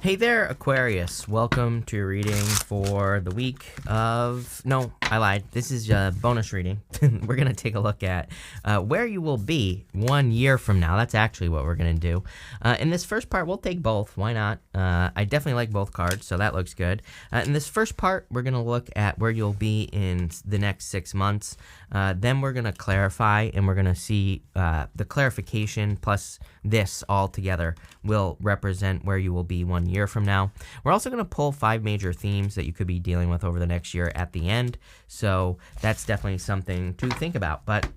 Hey there, Aquarius. Welcome to your reading for the week of... No, I lied. This is a bonus reading. We're going to take a look at where you will be 1 year from now. That's actually what we're going to do. In this first part, we'll take both. Why not? I definitely like both cards, so that looks good. In this first part, we're going to look at where you'll be in the next 6 months. Then we're going to clarify, and we're going to see the clarification plus this all together will represent where you will be 1 year from now. We're also going to pull 5 major themes that you could be dealing with over the next year at the end. So that's definitely something to think about. But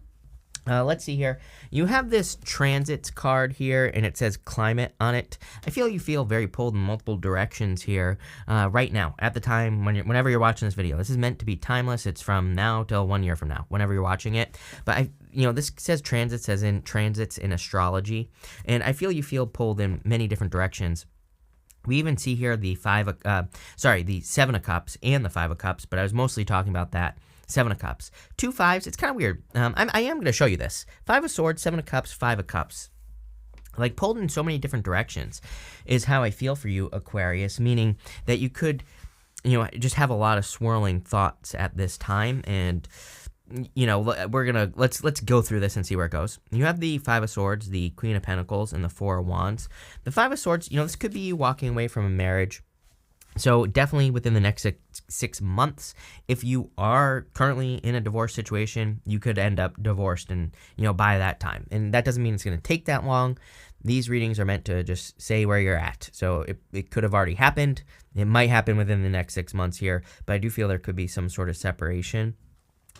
let's see here. You have this transits card here, and it says climate on it. I feel you feel very pulled in multiple directions here right now, at the time, whenever you're watching this video. This is meant to be timeless. It's from now till 1 year from now, whenever you're watching it. But this says transits as in transits in astrology, and I feel you feel pulled in many different directions. We even see here the the 7 of Cups and the 5 of Cups, but I was mostly talking about that. 7 of Cups. 2 5s, it's kind of weird. I am going to show you this. 5 of Swords, 7 of Cups, 5 of Cups. Like, pulled in so many different directions is how I feel for you, Aquarius, meaning that you could, just have a lot of swirling thoughts at this time, and let's go through this and see where it goes. You have the 5 of Swords, the Queen of Pentacles, and the 4 of Wands. The 5 of Swords, this could be you walking away from a marriage. So definitely within the next 6 months, if you are currently in a divorce situation, you could end up divorced and, by that time. And that doesn't mean it's going to take that long. These readings are meant to just say where you're at. So it could have already happened. It might happen within the next 6 months here, but I do feel there could be some sort of separation.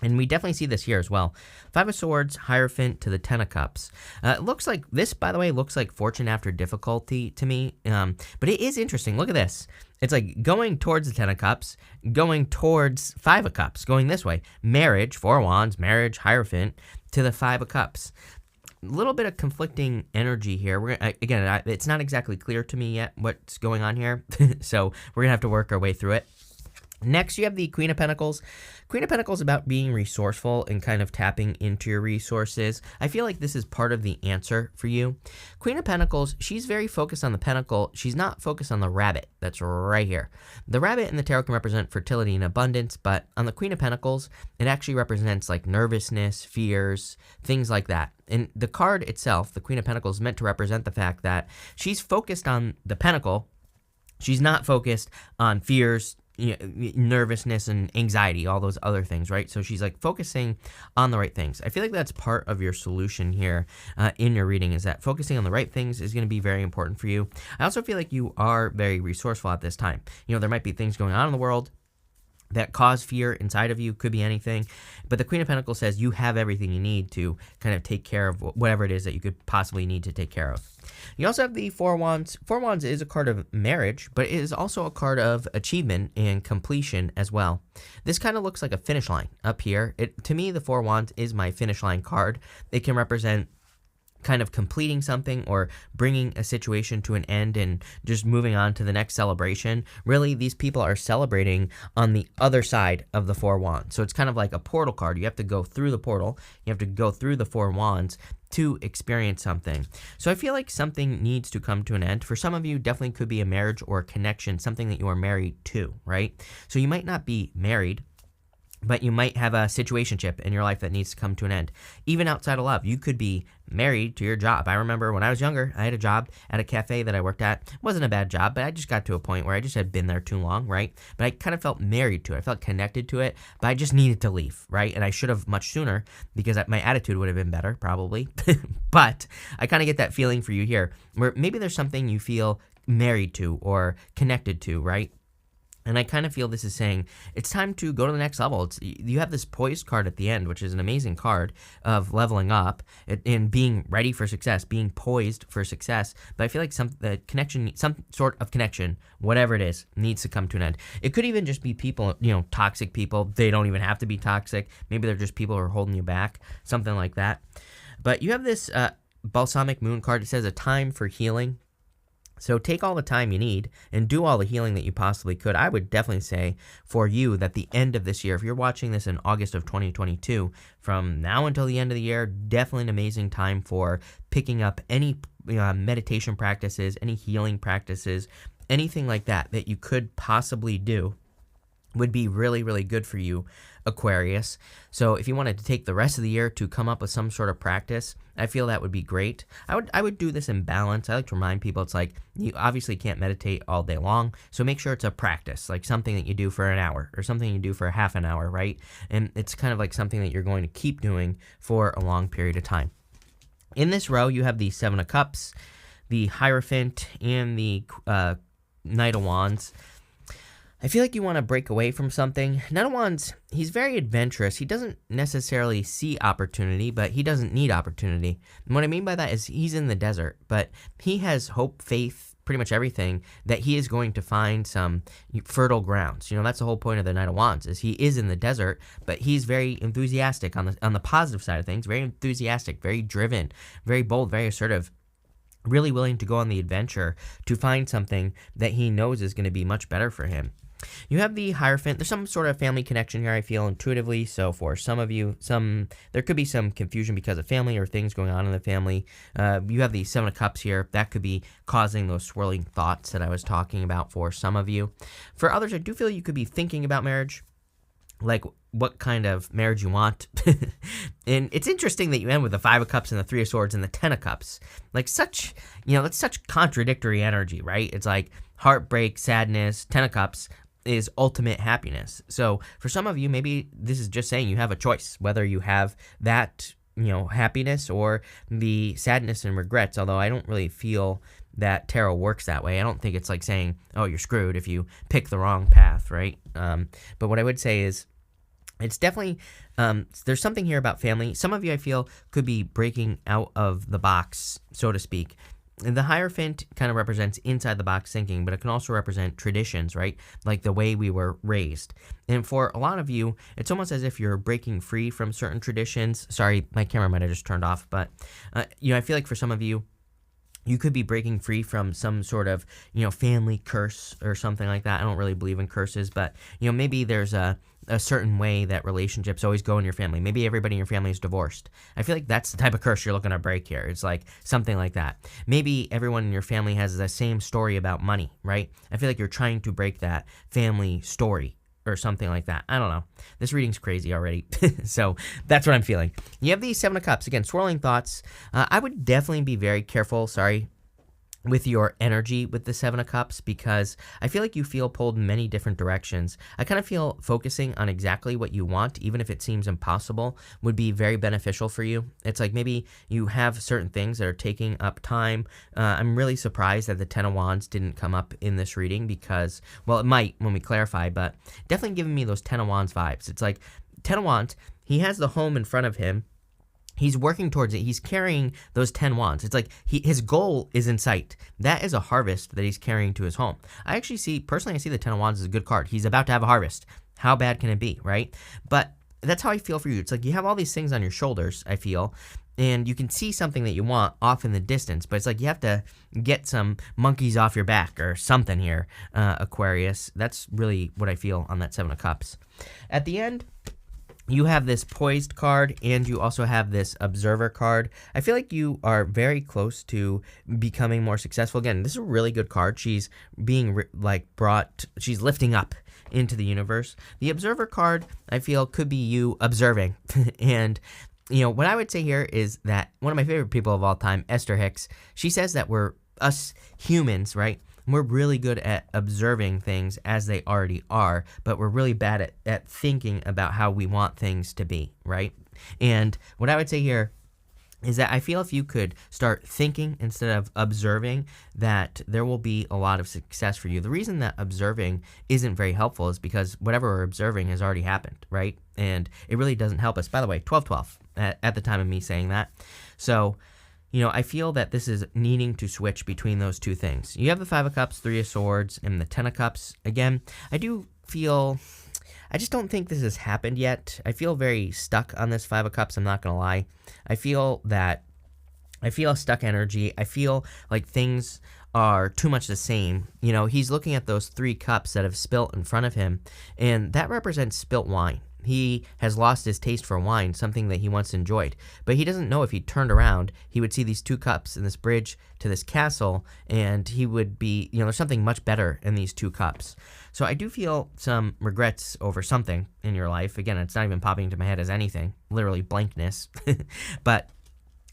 And we definitely see this here as well. 5 of Swords, Hierophant to the 10 of Cups. It looks like, this, by the way, looks like fortune after difficulty to me. But it is interesting. Look at this. It's like going towards the 10 of Cups, going towards 5 of Cups, going this way. Marriage, 4 of Wands, marriage, Hierophant to the 5 of Cups. A little bit of conflicting energy here. Again, it's not exactly clear to me yet what's going on here. So we're going to have to work our way through it. Next, you have the Queen of Pentacles. Queen of Pentacles about being resourceful and kind of tapping into your resources. I feel like this is part of the answer for you. Queen of Pentacles, she's very focused on the pentacle. She's not focused on the rabbit that's right here. The rabbit in the tarot can represent fertility and abundance, but on the Queen of Pentacles, it actually represents like nervousness, fears, things like that. And the card itself, the Queen of Pentacles, is meant to represent the fact that she's focused on the pentacle. She's not focused on fears, nervousness and anxiety, all those other things, right? So she's like focusing on the right things. I feel like that's part of your solution here in your reading, is that focusing on the right things is going to be very important for you. I also feel like you are very resourceful at this time. There might be things going on in the world that cause fear inside of you, could be anything. But the Queen of Pentacles says you have everything you need to kind of take care of whatever it is that you could possibly need to take care of. You also have the 4 of Wands. 4 of Wands is a card of marriage, but it is also a card of achievement and completion as well. This kind of looks like a finish line up here. To me, the 4 of Wands is my finish line card. It can represent kind of completing something or bringing a situation to an end and just moving on to the next celebration. Really, these people are celebrating on the other side of the 4 of Wands. So it's kind of like a portal card. You have to go through the portal. You have to go through the 4 of Wands to experience something. So I feel like something needs to come to an end. For some of you, definitely could be a marriage or a connection, something that you are married to, right? So you might not be married, but you might have a situationship in your life that needs to come to an end. Even outside of love, you could be married to your job. I remember when I was younger, I had a job at a cafe that I worked at. It wasn't a bad job, but I just got to a point where I just had been there too long, right? But I kind of felt married to it. I felt connected to it, but I just needed to leave, right? And I should have much sooner, because my attitude would have been better, probably. But I kind of get that feeling for you here, where maybe there's something you feel married to or connected to, right? And I kind of feel this is saying it's time to go to the next level. You have this poised card at the end, which is an amazing card of leveling up and being ready for success, being poised for success. But I feel like some sort of connection, whatever it is, needs to come to an end. It could even just be people, toxic people. They don't even have to be toxic. Maybe they're just people who are holding you back, something like that. But you have this balsamic moon card. It says a time for healing. So take all the time you need and do all the healing that you possibly could. I would definitely say for you that the end of this year, if you're watching this in August of 2022, from now until the end of the year, definitely an amazing time for picking up any meditation practices, any healing practices, anything like that that you could possibly do would be really, really good for you, Aquarius. So if you wanted to take the rest of the year to come up with some sort of practice, I feel that would be great. I would do this in balance. I like to remind people it's like you obviously can't meditate all day long, so make sure it's a practice, like something that you do for an hour or something you do for half an hour, right? And it's kind of like something that you're going to keep doing for a long period of time. In this row, you have the Seven of Cups, the Hierophant, and the Knight of Wands. I feel like you want to break away from something. Knight of Wands, he's very adventurous. He doesn't necessarily see opportunity, but he doesn't need opportunity. And what I mean by that is he's in the desert, but he has hope, faith, pretty much everything that he is going to find some fertile grounds. You know, that's the whole point of the Knight of Wands, is he is in the desert, but he's very enthusiastic on the positive side of things, very enthusiastic, very driven, very bold, very assertive, really willing to go on the adventure to find something that he knows is going to be much better for him. You have the Hierophant. There's some sort of family connection here, I feel, intuitively. So for some of you, there could be some confusion because of family or things going on in the family. You have the Seven of Cups here. That could be causing those swirling thoughts that I was talking about for some of you. For others, I do feel you could be thinking about marriage, like what kind of marriage you want. And it's interesting that you end with the Five of Cups and the Three of Swords and the Ten of Cups. Like such, it's such contradictory energy, right? It's like heartbreak, sadness, Ten of Cups is ultimate happiness. So for some of you, maybe this is just saying you have a choice, whether you have that, happiness or the sadness and regrets, although I don't really feel that tarot works that way. I don't think it's like saying, oh, you're screwed if you pick the wrong path, right? But what I would say is it's definitely, there's something here about family. Some of you, I feel, could be breaking out of the box, so to speak. The Hierophant kind of represents inside the box thinking, but it can also represent traditions, right? Like the way we were raised. And for a lot of you, it's almost as if you're breaking free from certain traditions. Sorry, my camera might have just turned off, but, I feel like for some of you, you could be breaking free from some sort of, family curse or something like that. I don't really believe in curses, but, maybe there's a certain way that relationships always go in your family. Maybe everybody in your family is divorced. I feel like that's the type of curse you're looking to break here. It's like something like that. Maybe everyone in your family has the same story about money, right? I feel like you're trying to break that family story or something like that. I don't know. This reading's crazy already. So that's what I'm feeling. You have the Seven of Cups. Again, swirling thoughts. I would definitely be very careful, with your energy with the Seven of Cups, because I feel like you feel pulled in many different directions. I kind of feel focusing on exactly what you want, even if it seems impossible, would be very beneficial for you. It's like maybe you have certain things that are taking up time. I'm really surprised that the Ten of Wands didn't come up in this reading because, well, it might when we clarify, but definitely giving me those Ten of Wands vibes. It's like Ten of Wands, he has the home in front of him. He's working towards it. He's carrying those 10 wands. It's like his goal is in sight. That is a harvest that he's carrying to his home. I see the 10 of wands as a good card. He's about to have a harvest. How bad can it be, right? But that's how I feel for you. It's like you have all these things on your shoulders, I feel, and you can see something that you want off in the distance, but it's like you have to get some monkeys off your back or something here, Aquarius. That's really what I feel on that Seven of Cups. At the end, you have this Poised card, and you also have this Observer card. I feel like you are very close to becoming more successful. Again, this is a really good card. She's being she's lifting up into the universe. The Observer card, I feel, could be you observing. And, what I would say here is that one of my favorite people of all time, Esther Hicks, she says that us humans, right? We're really good at observing things as they already are, but we're really bad at thinking about how we want things to be, right? And what I would say here is that I feel if you could start thinking instead of observing, that there will be a lot of success for you. The reason that observing isn't very helpful is because whatever we're observing has already happened, right? And it really doesn't help us. By the way, 12-12 at the time of me saying that. So I feel that this is needing to switch between those two things. You have the Five of Cups, Three of Swords, and the Ten of Cups. Again, I just don't think this has happened yet. I feel very stuck on this Five of Cups, I'm not going to lie. I feel a stuck energy. I feel like things are too much the same. He's looking at those three cups that have spilt in front of him, and that represents spilt wine. He has lost his taste for wine, something that he once enjoyed. But he doesn't know if he turned around, he would see these two cups in this bridge to this castle, and he would be, there's something much better in these two cups. So I do feel some regrets over something in your life. Again, it's not even popping into my head as anything, literally blankness. But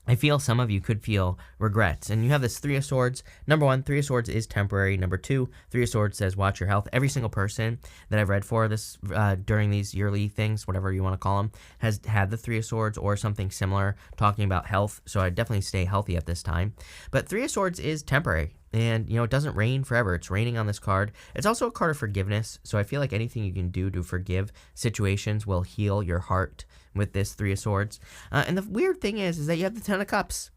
I feel some of you could feel regrets. And you have this Three of Swords. Number one, Three of Swords is temporary. Number two, Three of Swords says watch your health. Every single person that I've read for this during these yearly things, whatever you want to call them, has had the Three of Swords or something similar talking about health. So I definitely stay healthy at this time. But Three of Swords is temporary. And, it doesn't rain forever. It's raining on this card. It's also a card of forgiveness. So I feel like anything you can do to forgive situations will heal your heart with this Three of Swords. And the weird thing is that you have the Ten of Cups.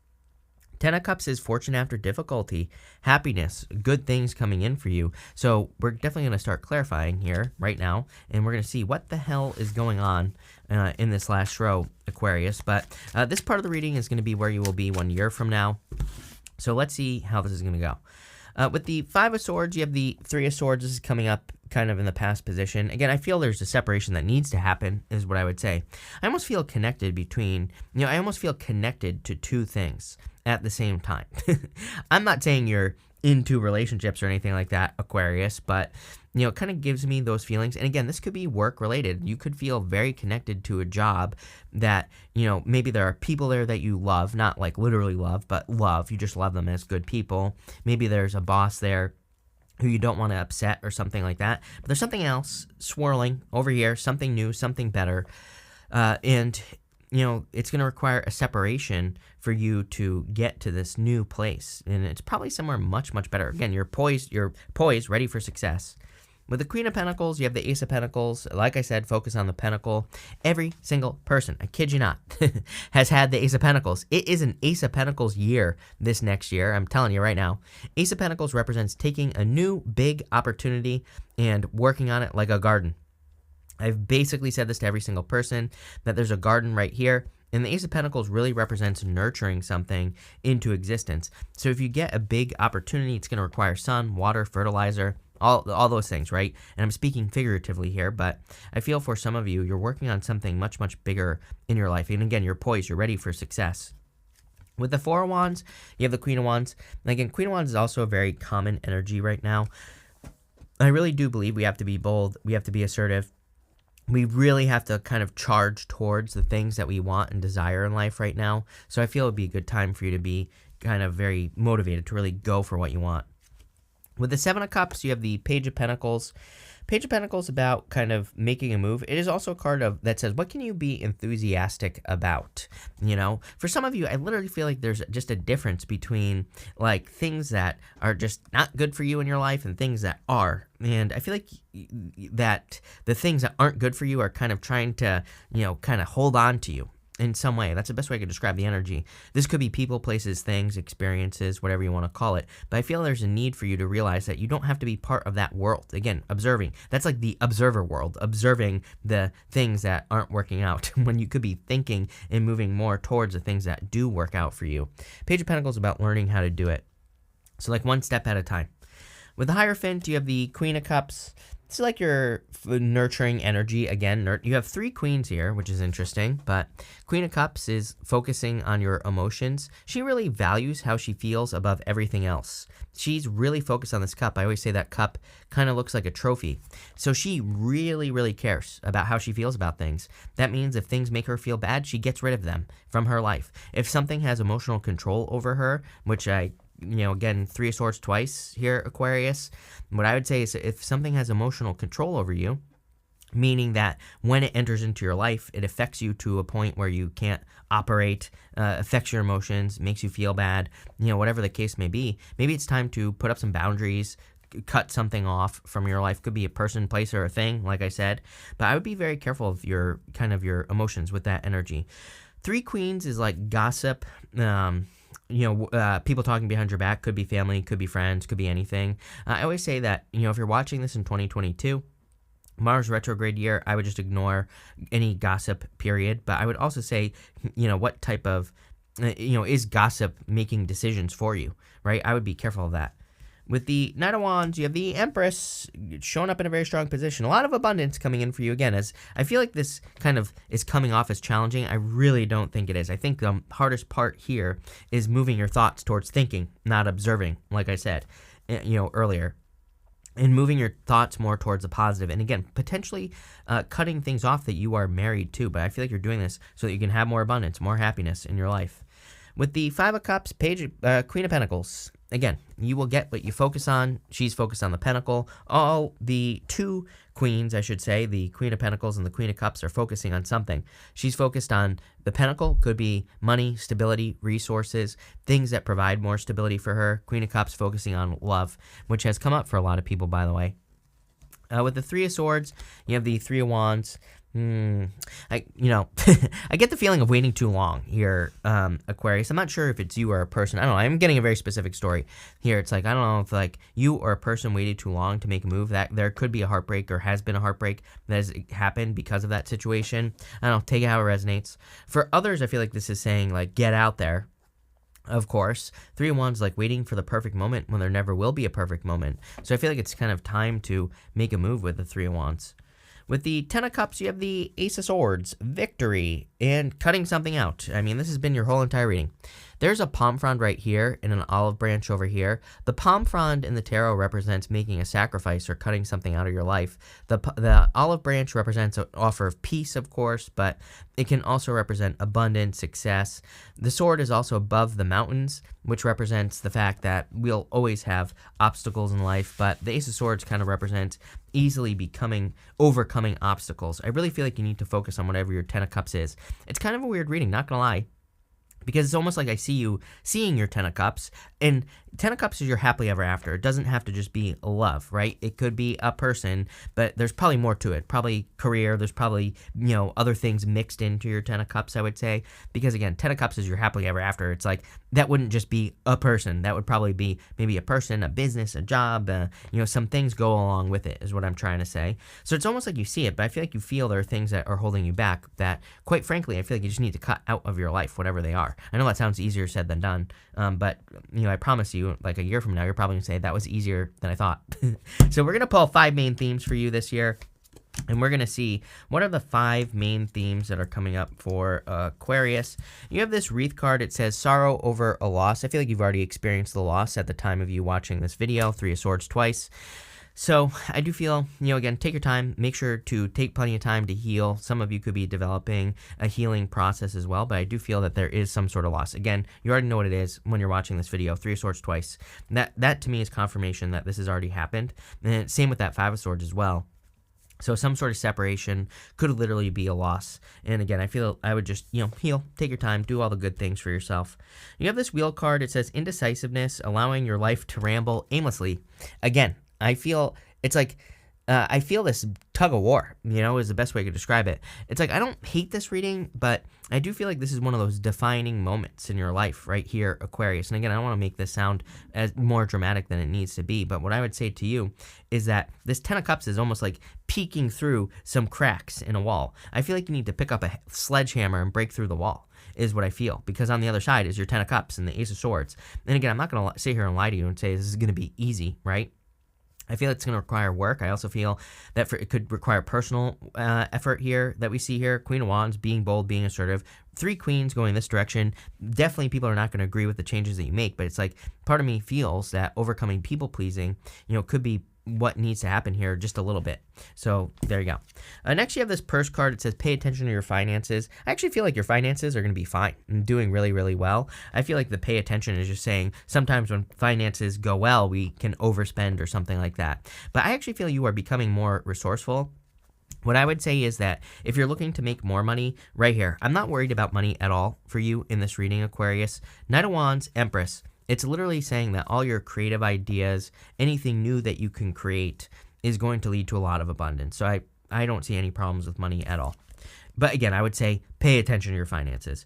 Ten of Cups is fortune after difficulty, happiness, good things coming in for you. So we're definitely going to start clarifying here right now. And we're going to see what the hell is going on in this last row, Aquarius. But this part of the reading is going to be where you will be 1 year from now. So let's see how this is going to go. With the Five of Swords, you have the Three of Swords. This is coming up kind of in the past position. Again, I feel there's a separation that needs to happen, is what I would say. I almost feel connected between, I almost feel connected to two things at the same time. I'm not saying you're into relationships or anything like that, Aquarius, but it kind of gives me those feelings. And again, this could be work related. You could feel very connected to a job that, maybe there are people there that you love, not like literally love, but love. You just love them as good people. Maybe there's a boss there who you don't want to upset or something like that. But there's something else swirling over here, something new, something better. And it's going to require a separation for you to get to this new place. And it's probably somewhere much, much better. Again, you're poised, ready for success. With the Queen of Pentacles, you have the Ace of Pentacles. Like I said, focus on the pentacle. Every single person, I kid you not, has had the Ace of Pentacles. It is an Ace of Pentacles year this next year. I'm telling you right now. Ace of Pentacles represents taking a new big opportunity and working on it like a garden. I've basically said this to every single person, that there's a garden right here. And the Ace of Pentacles really represents nurturing something into existence. So if you get a big opportunity, it's going to require sun, water, fertilizer, all those things, right? And I'm speaking figuratively here, but I feel for some of you, you're working on something much, much bigger in your life. And again, you're poised, you're ready for success. With the Four of Wands, you have the Queen of Wands. And again, Queen of Wands is also a very common energy right now. I really do believe we have to be bold, we have to be assertive. We really have to kind of charge towards the things that we want and desire in life right now. So I feel it would be a good time for you to be kind of very motivated to really go for what you want. With the Seven of Cups, you have the Page of Pentacles. Page of Pentacles about kind of making a move. It is also a card that says, what can you be enthusiastic about? For some of you, I literally feel like there's just a difference between like things that are just not good for you in your life and things that are. And I feel like that the things that aren't good for you are kind of trying to, kind of hold on to you in some way. That's the best way I could describe the energy. This could be people, places, things, experiences, whatever you want to call it. But I feel there's a need for you to realize that you don't have to be part of that world. Again, observing. That's like the observer world, observing the things that aren't working out when you could be thinking and moving more towards the things that do work out for you. Page of Pentacles is about learning how to do it. So like one step at a time. With the Hierophant, you have the Queen of Cups. This is like your nurturing energy. Again, you have three queens here, which is interesting, but Queen of Cups is focusing on your emotions. She really values how she feels above everything else. She's really focused on this cup. I always say that cup kind of looks like a trophy. So she really, really cares about how she feels about things. That means if things make her feel bad, she gets rid of them from her life. If something has emotional control over her, which again, Three of Swords twice here, Aquarius. What I would say is if something has emotional control over you, meaning that when it enters into your life, it affects you to a point where you can't operate, affects your emotions, makes you feel bad, whatever the case may be, maybe it's time to put up some boundaries, cut something off from your life. Could be a person, place, or a thing, like I said. But I would be very careful of your emotions with that energy. Three Queens is like gossip, people talking behind your back. Could be family, could be friends, could be anything. I always say that, if you're watching this in 2022, Mars retrograde year, I would just ignore any gossip, period. But I would also say, what type of, is gossip making decisions for you, right? I would be careful of that. With the Knight of Wands, you have the Empress showing up in a very strong position. A lot of abundance coming in for you again, as I feel like this kind of is coming off as challenging. I really don't think it is. I think the hardest part here is moving your thoughts towards thinking, not observing, like I said, earlier. And moving your thoughts more towards the positive. And again, potentially cutting things off that you are married to. But I feel like you're doing this so that you can have more abundance, more happiness in your life. With the Five of Cups, Queen of Pentacles. Again, you will get what you focus on. She's focused on the Pentacle. All the two queens, I should say, the Queen of Pentacles and the Queen of Cups are focusing on something. She's focused on the Pentacle, could be money, stability, resources, things that provide more stability for her. Queen of Cups focusing on love, which has come up for a lot of people, by the way. With the Three of Swords, you have the Three of Wands. I get the feeling of waiting too long here, Aquarius. I'm not sure if it's you or a person. I don't know. I'm getting a very specific story here. It's like, I don't know if like you or a person waited too long to make a move. That there could be a heartbreak or has been a heartbreak that has happened because of that situation. I don't know. Take it how it resonates. For others, I feel like this is saying like, get out there. Of course, Three of Wands, like waiting for the perfect moment when there never will be a perfect moment. So I feel like it's kind of time to make a move with the Three of Wands. With the Ten of Cups, you have the Ace of Swords, victory, and cutting something out. I mean, this has been your whole entire reading. There's a palm frond right here and an olive branch over here. The palm frond in the tarot represents making a sacrifice or cutting something out of your life. The olive branch represents an offer of peace, of course, but it can also represent abundance, success. The sword is also above the mountains, which represents the fact that we'll always have obstacles in life, but the Ace of Swords kind of represents easily overcoming obstacles. I really feel like you need to focus on whatever your Ten of Cups is. It's kind of a weird reading, not gonna lie. Because it's almost like I see you seeing your Ten of Cups, and Ten of Cups is your happily ever after. It doesn't have to just be love, right? It could be a person, but there's probably more to it. Probably career. There's probably, other things mixed into your Ten of Cups, I would say. Because again, Ten of Cups is your happily ever after. It's like, that wouldn't just be a person. That would probably be maybe a person, a business, a job, some things go along with it is what I'm trying to say. So it's almost like you see it, but I feel like you feel there are things that are holding you back that, quite frankly, I feel like you just need to cut out of your life, whatever they are. I know that sounds easier said than done, but I promise you, like a year from now, you're probably going to say, that was easier than I thought. So we're going to pull 5 main themes for you this year, and we're going to see what are the 5 main themes that are coming up for Aquarius. You have this wreath card. It says sorrow over a loss. I feel like you've already experienced the loss at the time of you watching this video, 3 of Swords twice. So I do feel, again, take your time. Make sure to take plenty of time to heal. Some of you could be developing a healing process as well, but I do feel that there is some sort of loss. Again, you already know what it is when you're watching this video, 3 of Swords twice. That to me is confirmation that this has already happened. And same with that 5 of Swords as well. So some sort of separation could literally be a loss. And again, I feel I would just, heal, take your time, do all the good things for yourself. You have this wheel card. It says indecisiveness, allowing your life to ramble aimlessly. Again, I feel it's like I feel this tug of war, is the best way to describe it. It's like I don't hate this reading, but I do feel like this is one of those defining moments in your life right here, Aquarius. And again, I don't want to make this sound as more dramatic than it needs to be, but what I would say to you is that this Ten of Cups is almost like peeking through some cracks in a wall. I feel like you need to pick up a sledgehammer and break through the wall, is what I feel, because on the other side is your Ten of Cups and the Ace of Swords. And again, I'm not going to sit here and lie to you and say this is going to be easy, right? I feel it's going to require work. I also feel that it could require personal effort here that we see here. Queen of Wands, being bold, being assertive. 3 queens going this direction. Definitely people are not going to agree with the changes that you make, but it's like part of me feels that overcoming people pleasing, could be what needs to happen here just a little bit. So there you go. Next, you have this purse card. It says pay attention to your finances. I actually feel like your finances are going to be fine and doing really, really well. I feel like the pay attention is just saying sometimes when finances go well, we can overspend or something like that. But I actually feel you are becoming more resourceful. What I would say is that if you're looking to make more money, right here, I'm not worried about money at all for you in this reading, Aquarius. Knight of Wands, Empress. It's literally saying that all your creative ideas, anything new that you can create is going to lead to a lot of abundance. So I don't see any problems with money at all. But again, I would say pay attention to your finances.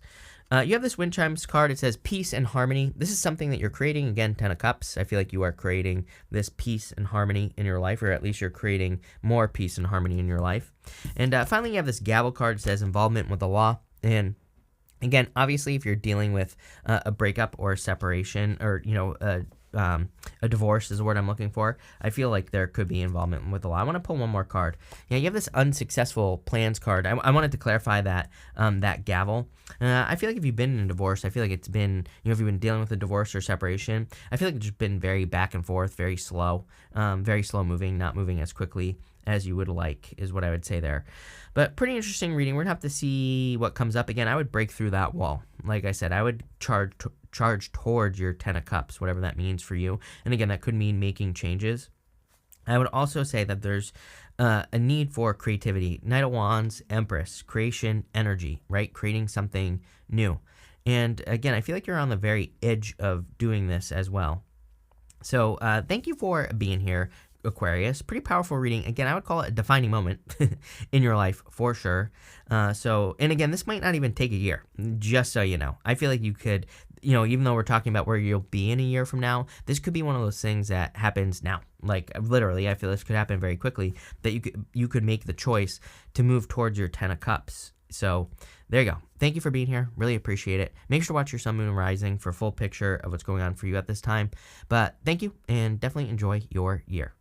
You have this wind chimes card. It says peace and harmony. This is something that you're creating. Again, 10 of Cups. I feel like you are creating this peace and harmony in your life, or at least you're creating more peace and harmony in your life. And finally, you have this gavel card. It says involvement with the law. And again, obviously, if you're dealing with a breakup or a separation or, a divorce is the word I'm looking for. I feel like there could be involvement with the law. I want to pull one more card. Yeah, you have this unsuccessful plans card. I wanted to clarify that that gavel. I feel like if you've been in a divorce, I feel like it's been, if you've been dealing with a divorce or separation, I feel like it's just been very back and forth, very slow moving, not moving as quickly as you would like, is what I would say there. But pretty interesting reading. We're going to have to see what comes up. Again, I would break through that wall. Like I said, I would charge towards your 10 of Cups, whatever that means for you. And again, that could mean making changes. I would also say that there's a need for creativity. Knight of Wands, Empress, creation, energy, right? Creating something new. And again, I feel like you're on the very edge of doing this as well. So thank you for being here, Aquarius. Pretty powerful reading. Again, I would call it a defining moment in your life for sure. And again, this might not even take a year, just so you know. I feel like you could, even though we're talking about where you'll be in a year from now, this could be one of those things that happens now. Like literally, I feel this could happen very quickly, that you could make the choice to move towards your 10 of Cups. So there you go. Thank you for being here. Really appreciate it. Make sure to watch your sun, moon, and rising for a full picture of what's going on for you at this time. But thank you, and definitely enjoy your year.